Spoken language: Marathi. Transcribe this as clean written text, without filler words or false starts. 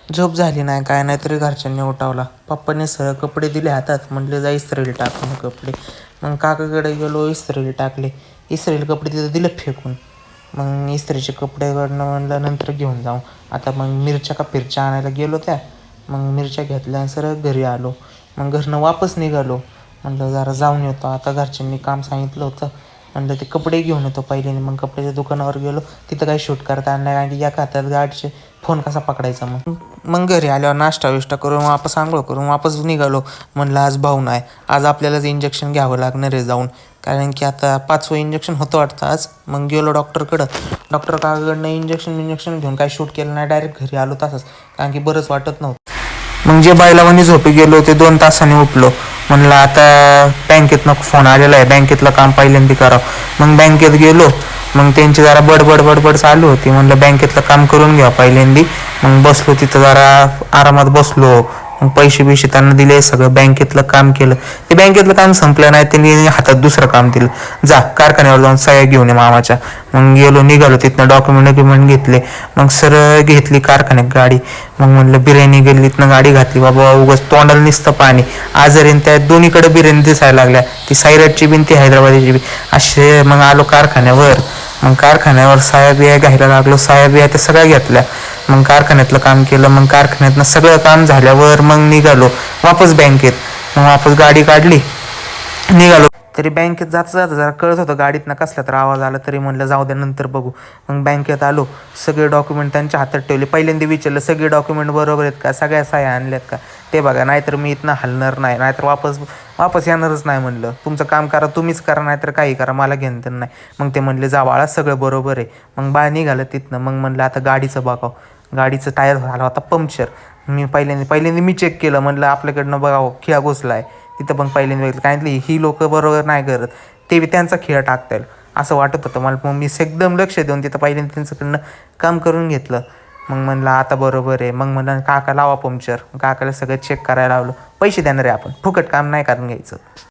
झोप झाली नाही काय नाही तरी घरच्यांनी उठावला. पप्पाने सरळ कपडे दिले हातात, म्हटले जा इस्त्रीला टाकून कपडे. मग काकाकडे गेलो, इस्त्रीला टाकले. इस्त्रीला कपडे तिथं दिले फेकून. मग इस्त्रीचे कपडे म्हणलं नंतर घेऊन जाऊ. आता मग मिरच्या का फिरच्या आणायला गेलो त्या. मग मिरच्या घेतल्या आणि सरळ घरी आलो. मग घरनं वापस निघालो. म्हणलं जरा जाऊन येतो. आता घरच्यांनी काम सांगितलं होतं. म्हणलं ते कपडे घेऊन येतो पहिले. मग कपड्याच्या दुकानावर गेलो. तिथं काही शूट करता आलं नाही, कारण की एका हातात गाडीचे फोन कसा पकडायचा. मग घरी आल्यावर नाश्ता विष्टा करून वापस आंघोळ करून वापस निघालो. म्हणलं आज भाऊ नाही, आज आपल्यालाच इंजेक्शन घ्यावं लागणार आहे जाऊन, कारण की आता 5वं इंजेक्शन होतं वाटतं आज. मग गेलो डॉक्टरकडं. डॉक्टर काकाकडनं इंजेक्शन घेऊन काही शूट केलं नाही, डायरेक्ट घरी आलो तसंच, कारण की बरंच वाटत नव्हतं. मग जे बायलावानी झोपी गेलो ते 2 तासांनी उठलो. म्हणलं आता बँकेतनं फोन आलेला आहे, बँकेतलं काम पहिल्यांदा करावं. मग बँकेत गेलो. मग त्यांची जरा बडबड चालू होती. म्हणलं बँकेतलं काम करून घ्या पहिल्यांदा. मग बसलो तिथं, जरा आरामात बसलो. मग पैसे त्यांना दिले, सगळं बँकेतलं काम केलं. ते बँकेतलं काम संपलं नाही, त्यांनी हातात दुसरं काम दिलं, जा कारखान्यावर जाऊन सह्या घेऊन ये मामाच्या. मग निघालो तिथनं, डॉक्युमेंट घेतले. मग सरळ घेतली कारखान्यात गाडी. मग म्हणलं बिर्याणी गल्लीतनं गाडी घातली. बाबा उगाच तोंडाला नुसतं पाणी, आजारीन त्या दोन्हीकडे बिर्याणी दिसायला लागल्या, ती सायराटची बी ती हैदराबादची बी असे. मग आलो कारखान्यावर. मग कारखान्यावर साया बिया घ्यायला लागलो. साया बिया त्या सगळ्या घेतल्या. मग कारखान्यातलं काम केलं. मग कारखान्यातनं सगळं काम झाल्यावर मग निघालो वापस बँकेत. मग वापस गाडी काढली, निघालो. तरी बँकेत जाता जरा कळत होतं गाडीतनं कसला तर आवाज आला, तरी म्हणलं जाऊ द्या नंतर बघू. मग बँकेत आलो. सगळे डॉक्युमेंट त्यांच्या हातात ठेवले. पहिल्यांदा विचारलं सगळे डॉक्युमेंट बरोबर आहेत का, सगळ्या साह्या आणल्यात का ते बघा, नाहीतर मी इथनं हलणार नाही, नाहीतर वापस येणारच नाही. म्हणलं तुमचं काम करा, तुम्हीच करा, नाहीतर काही करा, मला घेणं तर नाही. मग ते म्हणले जा बाळा सगळं बरोबर आहे. मग बाळ निघालं तिथनं. मग म्हणलं आता गाडीचं बघावं. गाडीचं टायर झाला होता पंक्चर. मी पहिल्यांदा मी चेक केलं. म्हणलं आपल्याकडनं बघावं खिळा घुसला आहे. तिथं पण पहिल्यांदा बघितलं, काय ही लोक बरोबर नाही करत, ते त्यांचा खिळा टाकता येईल असं वाटत होतं मला. मग मी एकदम लक्ष देऊन तिथं पहिल्यांदा त्यांच्याकडनं काम करून घेतलं. मग म्हणलं आता बरोबर आहे. मग म्हणलं काका लावा पंक्चर. काकाला सगळं चेक करायला लावलं. पैसे देणार आहे आपण, फुकट काम नाही करून घ्यायचं.